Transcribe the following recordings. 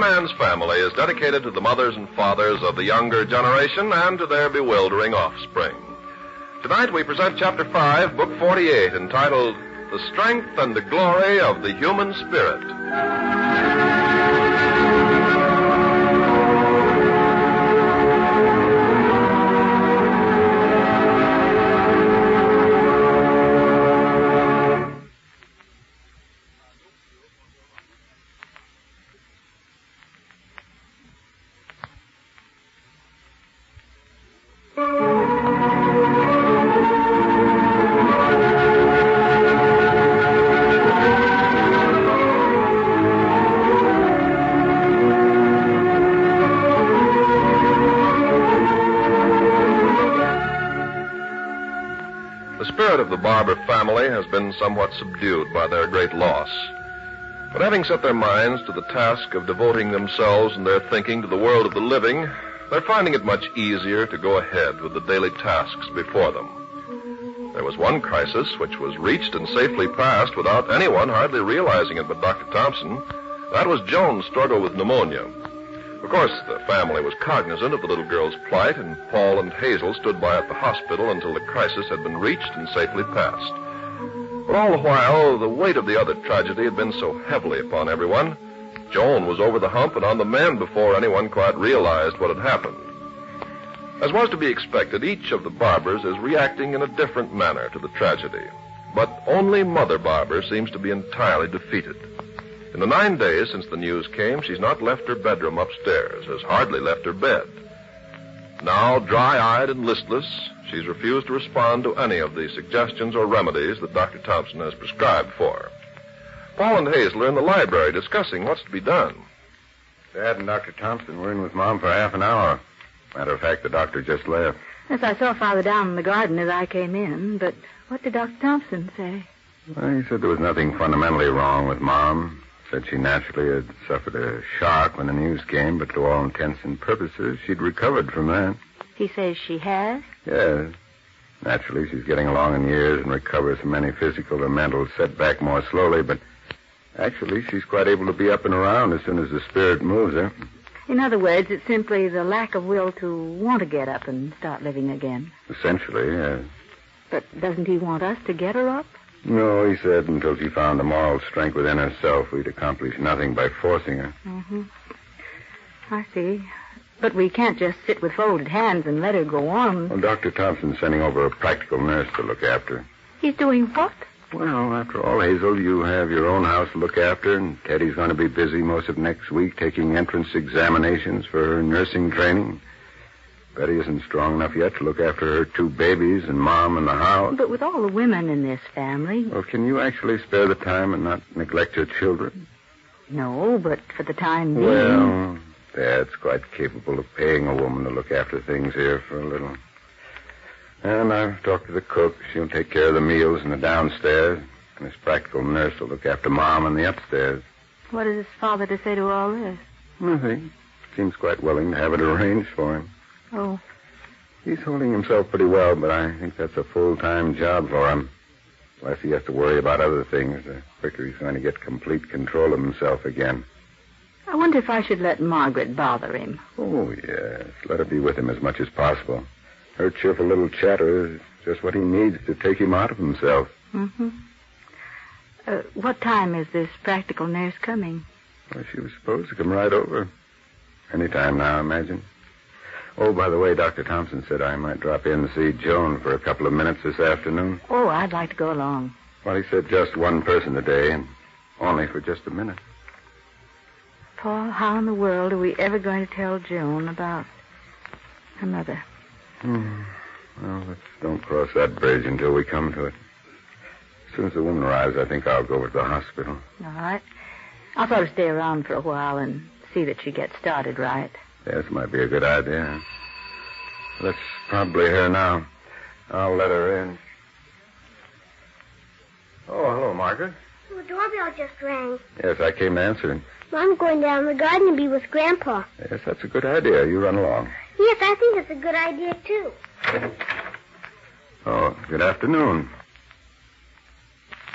Man's Family is dedicated to the mothers and fathers of the younger generation and to their bewildering offspring. Tonight we present Chapter 5, Book 48, entitled The Strength and the Glory of the Human Spirit. The spirit of the Barbour family has been somewhat subdued by their great loss. But having set their minds to the task of devoting themselves and their thinking to the world of the living, they're finding it much easier to go ahead with the daily tasks before them. There was one crisis which was reached and safely passed without anyone hardly realizing it but Dr. Thompson. That was Joan's struggle with pneumonia. Of course, the family was cognizant of the little girl's plight, and Paul and Hazel stood by at the hospital until the crisis had been reached and safely passed. But all the while, the weight of the other tragedy had been so heavily upon everyone. Joan was over the hump and on the mend before anyone quite realized what had happened. As was to be expected, each of the Barbours is reacting in a different manner to the tragedy. But only Mother Barbour seems to be entirely defeated. In the 9 days since the news came, she's not left her bedroom upstairs, has hardly left her bed. Now, dry-eyed and listless, she's refused to respond to any of the suggestions or remedies that Dr. Thompson has prescribed for her. Paul and Hazel are in the library discussing what's to be done. Dad and Dr. Thompson were in with Mom for half an hour. Matter of fact, the doctor just left. Yes, I saw Father down in the garden as I came in, but what did Dr. Thompson say? Well, he said there was nothing fundamentally wrong with Mom. Said she naturally had suffered a shock when the news came, but to all intents and purposes, she'd recovered from that. He says she has? Yes. Naturally, she's getting along in years and recovers from any physical or mental setback more slowly, but actually, she's quite able to be up and around as soon as the spirit moves her. In other words, it's simply the lack of will to want to get up and start living again. Essentially, yes. But doesn't he want us to get her up? No, he said until she found the moral strength within herself, we'd accomplish nothing by forcing her. Mm-hmm. I see. But we can't just sit with folded hands and let her go on. Well, Dr. Thompson's sending over a practical nurse to look after her. He's doing what? Well, after all, Hazel, you have your own house to look after, and Teddy's going to be busy most of next week taking entrance examinations for her nursing training. Betty isn't strong enough yet to look after her 2 babies and Mom in the house. But with all the women in this family... Well, can you actually spare the time and not neglect your children? No, but for the time being... Well, Dad's quite capable of paying a woman to look after things here for a little. And I've talked to the cook. She'll take care of the meals in the downstairs. And this practical nurse will look after Mom in the upstairs. What is his father to say to all this? Nothing. Seems quite willing to have it arranged for him. Oh. He's holding himself pretty well, but I think that's a full-time job for him. The less he has to worry about other things, the quicker he's going to get complete control of himself again. I wonder if I should let Margaret bother him. Oh, yes. Let her be with him as much as possible. Her cheerful little chatter is just what he needs to take him out of himself. Mm-hmm. What time is this practical nurse coming? Well, she was supposed to come right over. Any time now, I imagine. Oh, by the way, Dr. Thompson said I might drop in and see Joan for a couple of minutes this afternoon. Oh, I'd like to go along. Well, he said just one person a day, and only for just a minute. Paul, how in the world are we ever going to tell Joan about her mother? Well, let's don't cross that bridge until we come to it. As soon as the woman arrives, I think I'll go over to the hospital. All right. I'll sort of stay around for a while and see that she gets started right. Yes, might be a good idea. That's probably her now. I'll let her in. Oh, hello, Margaret. The doorbell just rang. Yes, I came to answer it. I'm going down the garden to be with Grandpa. Yes, that's a good idea. You run along. Yes, I think it's a good idea, too. Oh, good afternoon.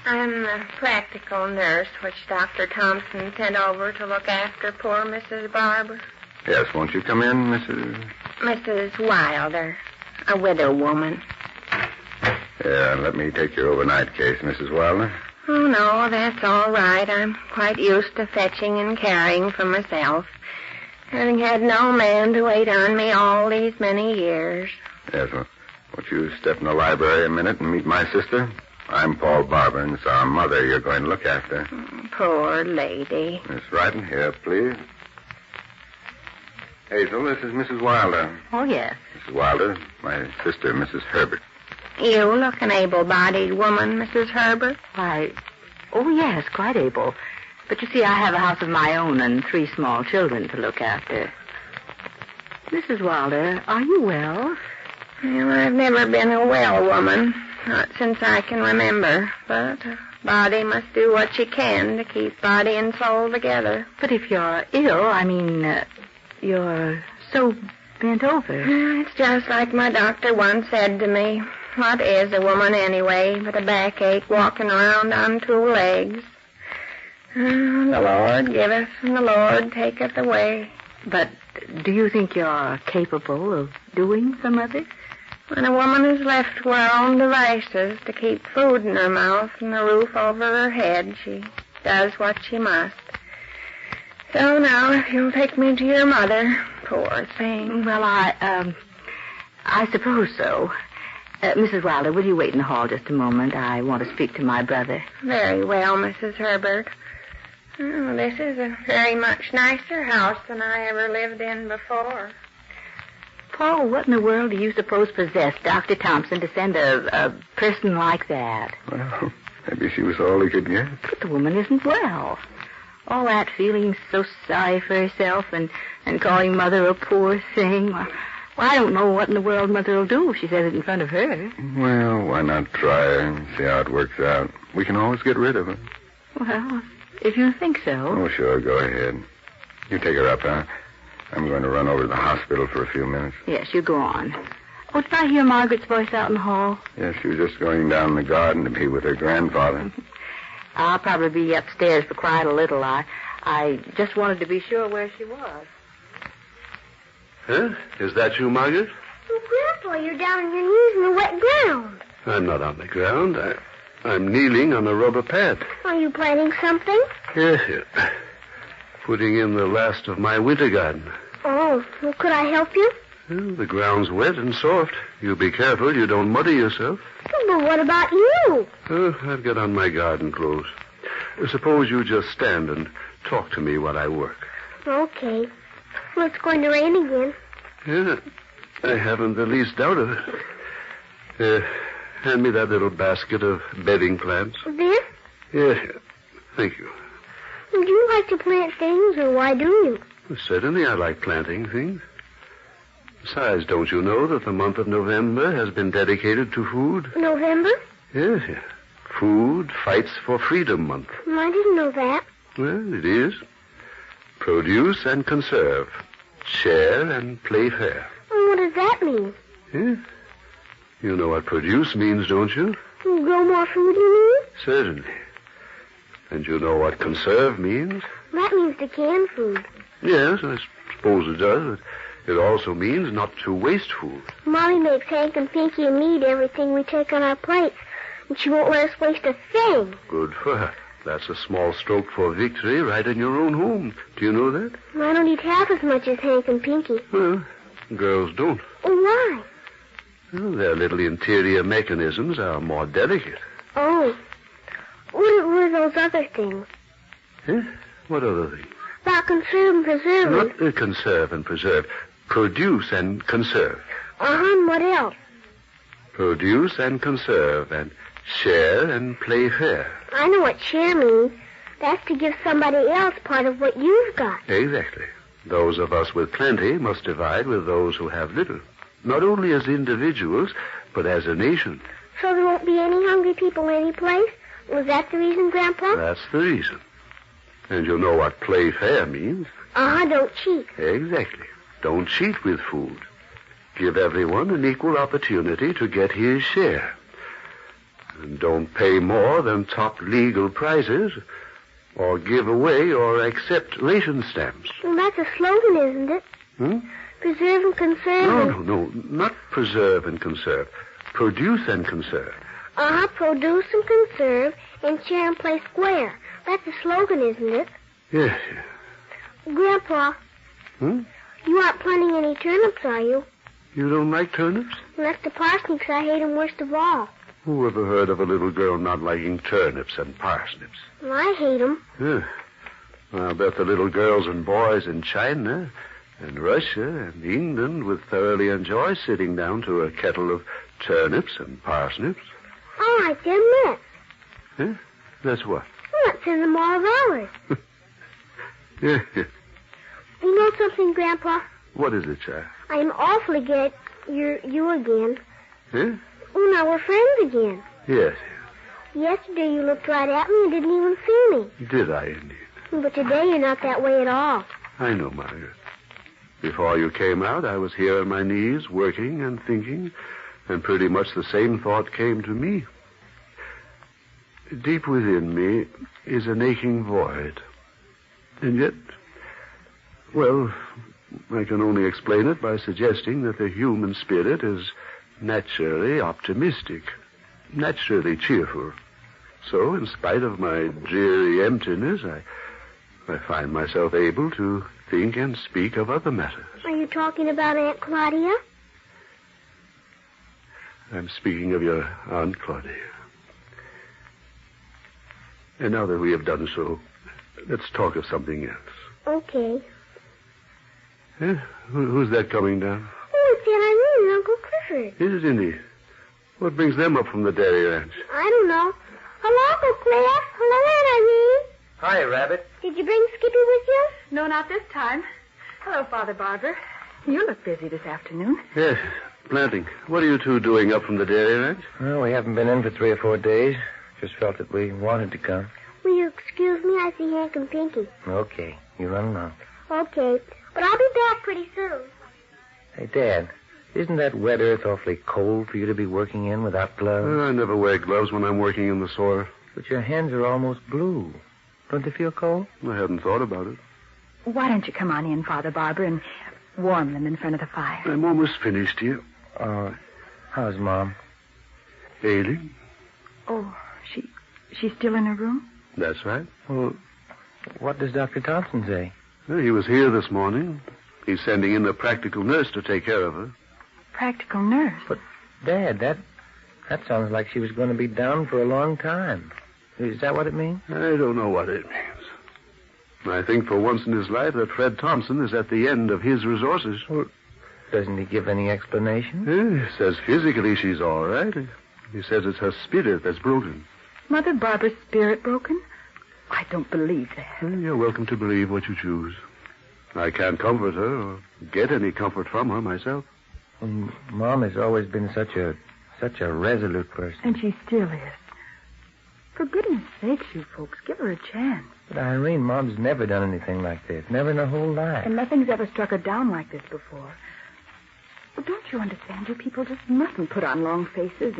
I'm the practical nurse which Dr. Thompson sent over to look after poor Mrs. Barbour. Yes, won't you come in, Mrs. Mrs. Wilder, a widow woman. Yeah, let me take your overnight case, Mrs. Wilder. Oh, no, that's all right. I'm quite used to fetching and carrying for myself, having had no man to wait on me all these many years. Yes, well, won't you step in the library a minute and meet my sister? I'm Paul Barbour, and it's our mother you're going to look after. Poor lady. Miss Wrighton, here, please. Hazel, this is Mrs. Wilder. Oh, yes. Mrs. Wilder, my sister, Mrs. Herbert. You look an able-bodied woman, Mrs. Herbert. Why, oh, yes, quite able. But you see, I have a house of my own and 3 small children to look after. Mrs. Wilder, are you well? Well, I've never been a well woman, not since I can remember. But a body must do what she can to keep body and soul together. But if you're ill, you're so bent over. It's just like my doctor once said to me. What is a woman anyway but a backache walking around on 2 legs? The Lord giveth and the Lord taketh away. But do you think you're capable of doing some of it? When a woman is left to her own devices to keep food in her mouth and a roof over her head, she does what she must. So now, if you'll take me to your mother, poor thing. Well, I suppose so. Mrs. Wilder, will you wait in the hall just a moment? I want to speak to my brother. Very well, Mrs. Herbert. Oh, this is a very much nicer house than I ever lived in before. Paul, what in the world do you suppose possessed Dr. Thompson to send a person like that? Well, maybe she was all he could get. But the woman isn't well. All that feeling so sorry for herself and calling Mother a poor thing. Well, I don't know what in the world Mother will do if she says it in front of her. Well, why not try and see how it works out? We can always get rid of her. Well, if you think so. Oh, sure, go ahead. You take her up, huh? I'm going to run over to the hospital for a few minutes. Yes, you go on. Oh, did I hear Margaret's voice out in the hall? Yes, she was just going down the garden to be with her grandfather. I'll probably be upstairs for quite a little. I just wanted to be sure where she was. Huh? Is that you, Margaret? Oh, Grandpa, you're down on your knees in the wet ground. I'm not on the ground. I'm kneeling on a rubber pad. Are you planting something? Yes, yes. Putting in the last of my winter garden. Oh, well, could I help you? Well, the ground's wet and soft. You be careful you don't muddy yourself. But what about you? Oh, I've got on my garden clothes. Suppose you just stand and talk to me while I work. Okay. Well, it's going to rain again. Yeah, I haven't the least doubt of it. Hand me that little basket of bedding plants. This? Yeah, thank you. Do you like to plant things, or why do you? Well, certainly I like planting things. Besides, don't you know that the month of November has been dedicated to food? November? Yes, yes. Food Fights for Freedom Month. I didn't know that. Well, it is. Produce and conserve. Share and play fair. Well, what does that mean? Yes. You know what produce means, don't you? Grow more food, you mean? Certainly. And you know what conserve means? That means to can food. Yes, I suppose it does. It also means not to waste food. Mommy makes Hank and Pinky and me eat everything we take on our plates, and she won't let us waste a thing. Good for her. That's a small stroke for victory right in your own home. Do you know that? I don't eat half as much as Hank and Pinky. Well, girls don't. Oh, why? Well, their little interior mechanisms are more delicate. Oh. What are those other things? Eh? What other things? About conserve and preserve. Not conserve and preserve. Produce and conserve. And what else? Produce and conserve and share and play fair. I know what share means. That's to give somebody else part of what you've got. Exactly. Those of us with plenty must divide with those who have little. Not only as individuals, but as a nation. So there won't be any hungry people any place? Was that the reason, Grandpa? That's the reason. And you know what play fair means? Don't cheat. Exactly. Don't cheat with food. Give everyone an equal opportunity to get his share. And don't pay more than top legal prices, or give away or accept ration stamps. Well, that's a slogan, isn't it? Hmm? Preserve and conserve. No, not preserve and conserve. Produce and conserve. Produce and conserve and share and play square. That's a slogan, isn't it? Yes. Grandpa. You aren't planting any turnips, are you? You don't like turnips? Well, that's the parsnips. I hate them worst of all. Who ever heard of a little girl not liking turnips and parsnips? Well, I hate them. Yeah. I'll bet the little girls and boys in China and Russia and England would thoroughly enjoy sitting down to a kettle of turnips and parsnips. I like them nuts. Huh? That's what? Nuts in them all of ours. Yeah. You know something, Grandpa? What is it, child? I'm awfully glad you again. Huh? Oh, now we're friends again. Yes. Yesterday you looked right at me and didn't even see me. Did I, indeed? But today you're not that way at all. I know, Margaret. Before you came out, I was here on my knees, working and thinking, and pretty much the same thought came to me. Deep within me is an aching void. And yet, well, I can only explain it by suggesting that the human spirit is naturally optimistic, naturally cheerful. So, in spite of my dreary emptiness, I find myself able to think and speak of other matters. Are you talking about Aunt Claudia? I'm speaking of your Aunt Claudia. And now that we have done so, let's talk of something else. Okay. Eh? Who's that coming down? Oh, it's Aunt Irene and Uncle Clifford. Is it indeed? What brings them up from the dairy ranch? I don't know. Hello, Uncle Cliff. Hello, Aunt Irene. Hi, Rabbit. Did you bring Skippy with you? No, not this time. Hello, Father Barbour. You look busy this afternoon. Yes, planting. What are you two doing up from the dairy ranch? Well, we haven't been in for 3 or 4 days. Just felt that we wanted to come. Will you excuse me? I see Hank and Pinky. Okay, you run along. Okay. But I'll be back pretty soon. Hey, Dad, isn't that wet earth awfully cold for you to be working in without gloves? I never wear gloves when I'm working in the soil. But your hands are almost blue. Don't they feel cold? I hadn't thought about it. Why don't you come on in, Father Barbour, and warm them in front of the fire? I'm almost finished here. How's Mom? Ailing? Oh, she's still in her room? That's right. Well, what does Dr. Thompson say? Well, he was here this morning. He's sending in a practical nurse to take care of her. Practical nurse? But, Dad, that sounds like she was going to be down for a long time. Is that what it means? I don't know what it means. I think for once in his life that Fred Thompson is at the end of his resources. Well, doesn't he give any explanation? He says physically she's all right. He says it's her spirit that's broken. Mother Barbara's spirit broken? I don't believe that. Well, you're welcome to believe what you choose. I can't comfort her or get any comfort from her myself. And Mom has always been such a resolute person. And she still is. For goodness sakes, you folks, give her a chance. But Irene, Mom's never done anything like this. Never in her whole life. And nothing's ever struck her down like this before. Well, don't you understand? You people just mustn't put on long faces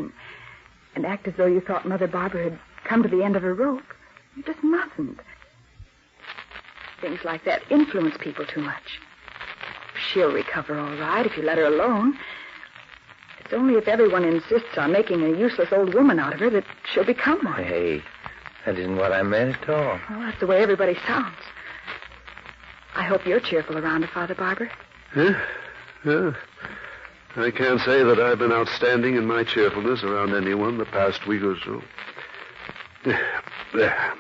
and act as though you thought Mother Barbour had come to the end of her rope. You just mustn't. Things like that influence people too much. She'll recover all right if you let her alone. It's only if everyone insists on making a useless old woman out of her that she'll become one. Hey, that isn't what I meant at all. Well, that's the way everybody sounds. I hope you're cheerful around her, Father Barbour. Yeah. I can't say that I've been outstanding in my cheerfulness around anyone the past week or so. There.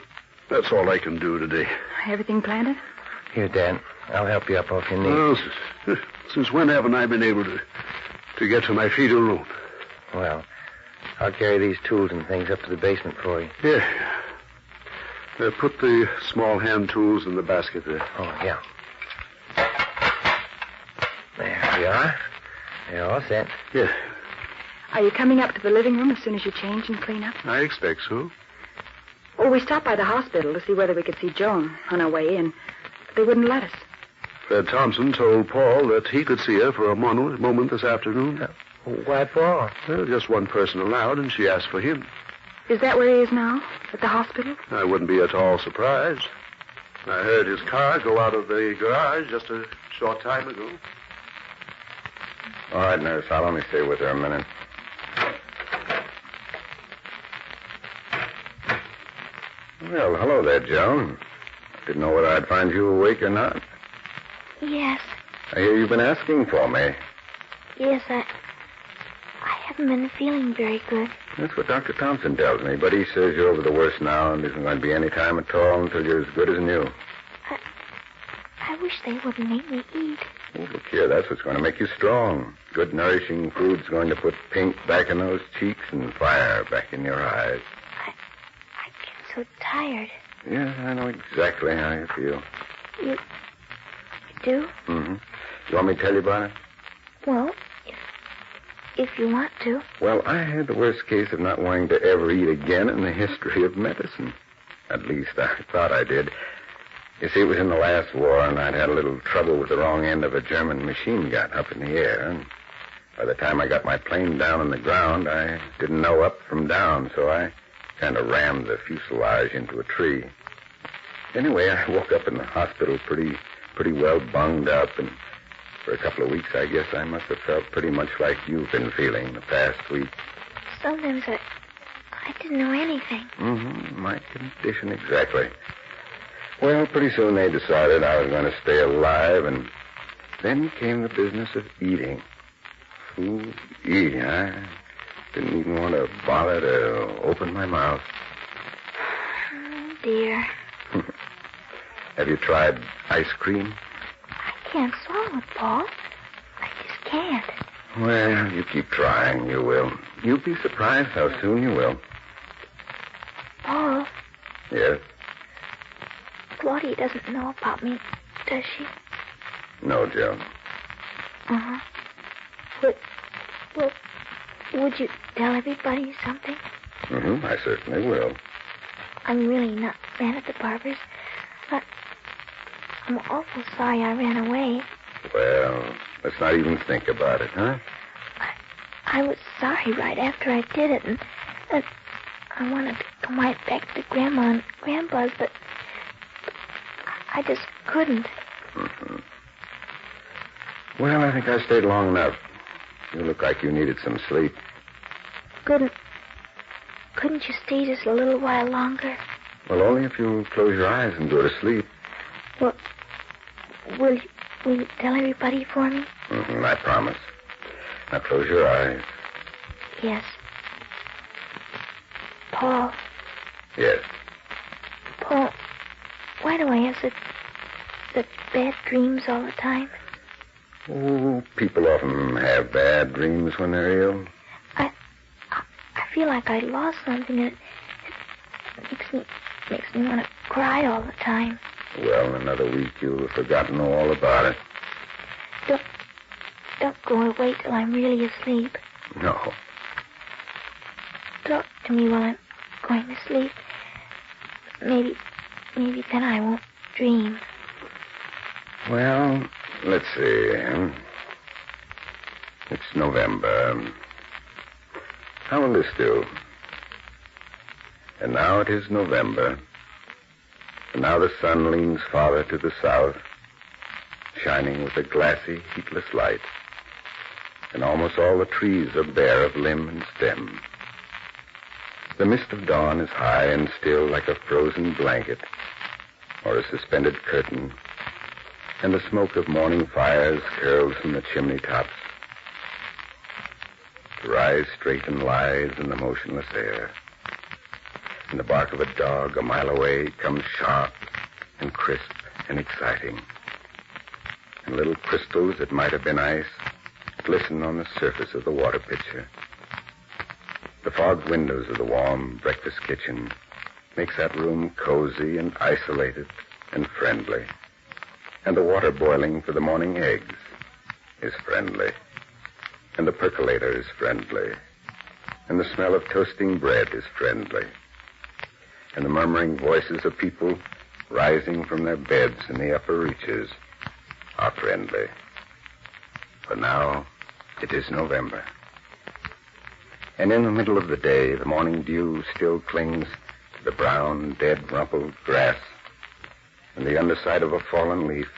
That's all I can do today. Everything planted? Here, Dad. I'll help you up off your knees. Well, since when haven't I been able to get to my feet alone? Well, I'll carry these tools and things up to the basement for you. Yeah. Put the small hand tools in the basket there. Oh, yeah. There we are. They're all set. Yeah. Are you coming up to the living room as soon as you change and clean up? I expect so. Oh, we stopped by the hospital to see whether we could see Joan on our way in, but they wouldn't let us. Fred Thompson told Paul that he could see her for a moment this afternoon. Why, Paul? Well, just one person allowed, and she asked for him. Is that where he is now? At the hospital? I wouldn't be at all surprised. I heard his car go out of the garage just a short time ago. All right, nurse. I'll only stay with her a minute. Well, hello there, Joan. Didn't know whether I'd find you awake or not. Yes. I hear you've been asking for me. Yes, I haven't been feeling very good. That's what Dr. Thompson tells me, but he says you're over the worst now and isn't going to be any time at all until you're as good as new. I wish they wouldn't make me eat. Oh, look here, that's what's going to make you strong. Good, nourishing food's going to put pink back in those cheeks and fire back in your eyes. I get so tired. Yes, I know exactly how you feel. You do? Mm-hmm. You want me to tell you about it? Well, if you want to. Well, I had the worst case of not wanting to ever eat again in the history of medicine. At least I thought I did. You see, it was in the last war, and I'd had a little trouble with the wrong end of a German machine gun up in the air. And by the time I got my plane down on the ground, I didn't know up from down, so I kind of rammed the fuselage into a tree. Anyway, I woke up in the hospital pretty well bunged up, and for a couple of weeks, I guess I must have felt pretty much like you've been feeling the past week. Sometimes I didn't know anything. Mm-hmm. My condition, exactly. Well, pretty soon they decided I was going to stay alive, and then came the business of eating. Food, eating. I didn't even want to bother to open my mouth. Oh, dear. Have you tried ice cream? I can't swallow it, Paul. I just can't. Well, you keep trying, you will. You'll be surprised how soon you will. Paul. Yes? Claudia doesn't know about me, does she? No, Joe. Uh-huh. Would you tell everybody something? Mm-hmm, I certainly will. I'm really not mad at the Barbers, but I'm awful sorry I ran away. Well, let's not even think about it, huh? I was sorry right after I did it, and I wanted to come right back to Grandma and Grandpa's, but I just couldn't. Mm-hmm. Well, I think I stayed long enough. You look like you needed some sleep. Couldn't you stay just a little while longer? Well, only if you close your eyes and go to sleep. Well, will you tell everybody for me? Mm-hmm, I promise. Now close your eyes. Yes. Paul. Yes. Paul, why do I have such bad dreams all the time? Oh, people often have bad dreams when they're ill. I feel like I lost something, and it makes me want to cry all the time. Well, in another week you'll have forgotten all about it. Don't go away till I'm really asleep. No. Talk to me while I'm going to sleep. Maybe then I won't dream. Well, let's see. It's November. How will this do? And now it is November. And now the sun leans farther to the south, shining with a glassy, heatless light. And almost all the trees are bare of limb and stem. The mist of dawn is high and still like a frozen blanket or a suspended curtain, and the smoke of morning fires curls from the chimney tops to rise straight and lithe in the motionless air. And the bark of a dog a mile away comes sharp and crisp and exciting. And little crystals that might have been ice glisten on the surface of the water pitcher. The fogged windows of the warm breakfast kitchen makes that room cozy and isolated and friendly. And the water boiling for the morning eggs is friendly. And the percolator is friendly. And the smell of toasting bread is friendly. And the murmuring voices of people rising from their beds in the upper reaches are friendly. For now, it is November. And in the middle of the day, the morning dew still clings to the brown, dead, rumpled grass, and the underside of a fallen leaf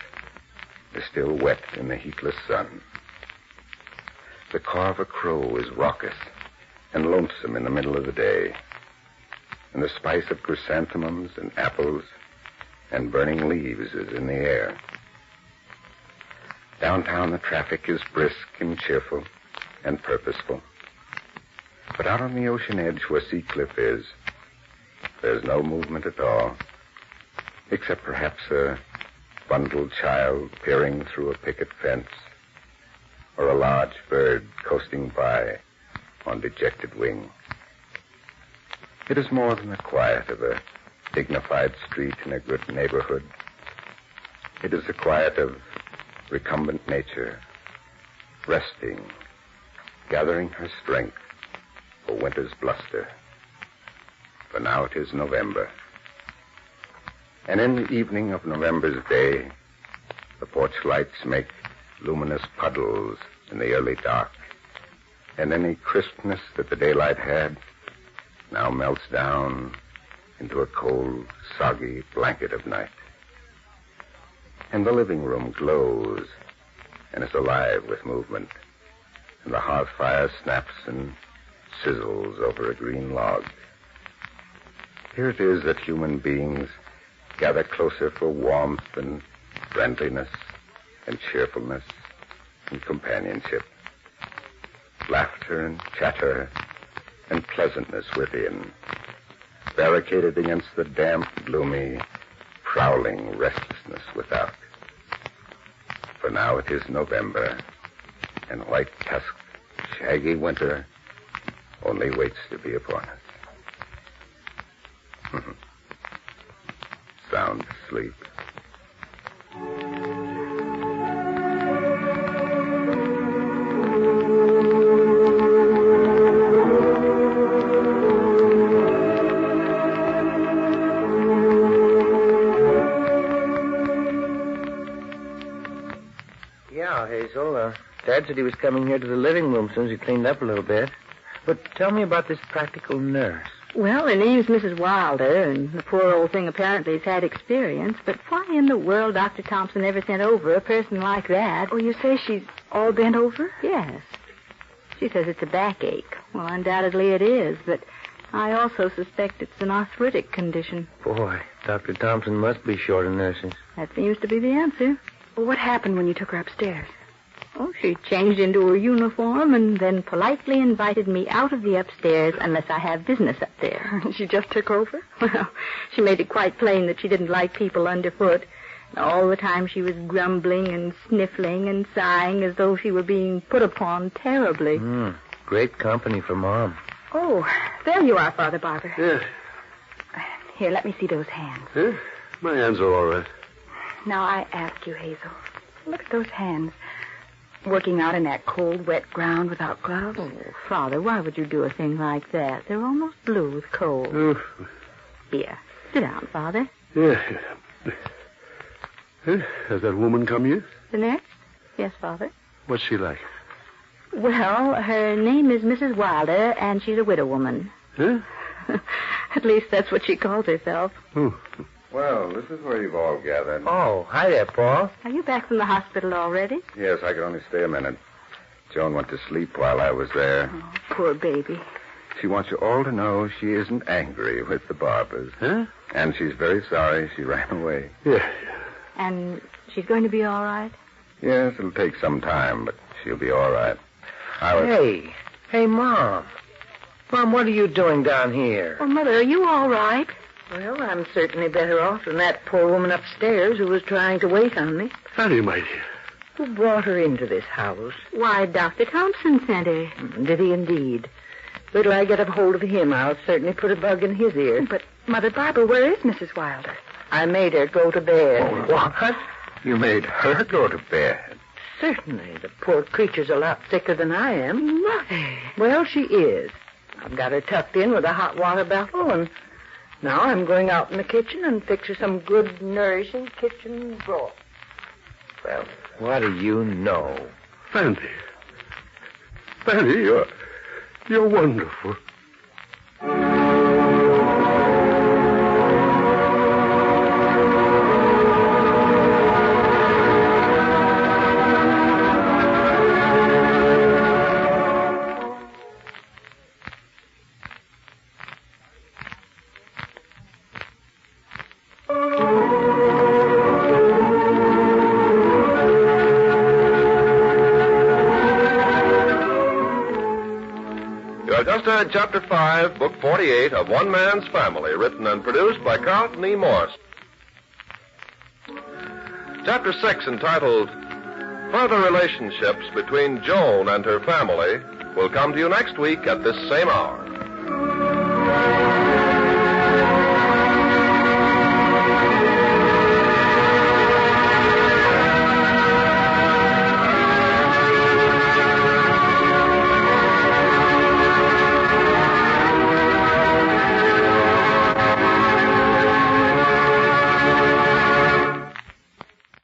is still wet in the heatless sun. The caw of a crow is raucous and lonesome in the middle of the day, and the spice of chrysanthemums and apples and burning leaves is in the air. Downtown, the traffic is brisk and cheerful and purposeful. But out on the ocean edge where Sea Cliff is, there's no movement at all, except perhaps a bundled child peering through a picket fence, or a large bird coasting by on dejected wing. It is more than the quiet of a dignified street in a good neighborhood. It is the quiet of recumbent nature, resting, gathering her strength for winter's bluster. For now it is November. And in the evening of November's day, the porch lights make luminous puddles in the early dark, and any crispness that the daylight had now melts down into a cold, soggy blanket of night. And the living room glows and is alive with movement, and the hearth fire snaps and sizzles over a green log. Here it is that human beings gather closer for warmth and friendliness and cheerfulness and companionship. Laughter and chatter and pleasantness within, barricaded against the damp, gloomy, prowling restlessness without. For now it is November, and white-tusked, shaggy winter only waits to be upon us. Sound asleep. Yeah, Hazel. Dad said he was coming here to the living room as soon as he cleaned up a little bit. But tell me about this practical nurse. Well, her name's Mrs. Wilder, and the poor old thing apparently has had experience, but why in the world Dr. Thompson ever sent over a person like that? Oh, you say she's all bent over? Yes. She says it's a backache. Well, undoubtedly it is, but I also suspect it's an arthritic condition. Boy, Dr. Thompson must be short of nurses. That seems to be the answer. Well, what happened when you took her upstairs? Oh, she changed into her uniform and then politely invited me out of the upstairs unless I have business up there. She just took over? Well, she made it quite plain that she didn't like people underfoot. And all the time she was grumbling and sniffling and sighing as though she were being put upon terribly. Great company for Mom. Oh, there you are, Father Barbour. Yes. Here, let me see those hands. Huh? My hands are all right. Now, I ask you, Hazel, look at those hands. Working out in that cold, wet ground without gloves? Oh, Father, why would you do a thing like that? They're almost blue with cold. Here, sit down, Father. Yeah. Has that woman come yet? The nurse? Yes, Father. What's she like? Well, her name is Mrs. Wilder, and she's a widow woman. Huh? At least that's what she calls herself. Well, this is where you've all gathered. Oh, hi there, Paul. Are you back from the hospital already? Yes, I could only stay a minute. Joan went to sleep while I was there. Oh, poor baby. She wants you all to know she isn't angry with the Barbers. Huh? And she's very sorry she ran away. Yeah. And she's going to be all right? Yes, it'll take some time, but she'll be all right. Hey, Mom. Mom, what are you doing down here? Oh, Mother, are you all right? Well, I'm certainly better off than that poor woman upstairs who was trying to wait on me. Fanny, my dear. Who brought her into this house? Why, Dr. Thompson sent her. Did he indeed? Wait till I get a hold of him. I'll certainly put a bug in his ear. But, Mother Barbour, where is Mrs. Wilder? I made her go to bed. Oh, what? You made her go to bed? Certainly. The poor creature's a lot sicker than I am. Mother. Well, she is. I've got her tucked in with a hot water bottle, and now I'm going out in the kitchen and fix her some good, nourishing kitchen broth. Well, what do you know? Fanny, You're wonderful. Just heard Chapter 5, Book 48 of One Man's Family, written and produced by Carlton E. Morse. Chapter 6, entitled Further Relationships Between Joan and Her Family, will come to you next week at this same hour.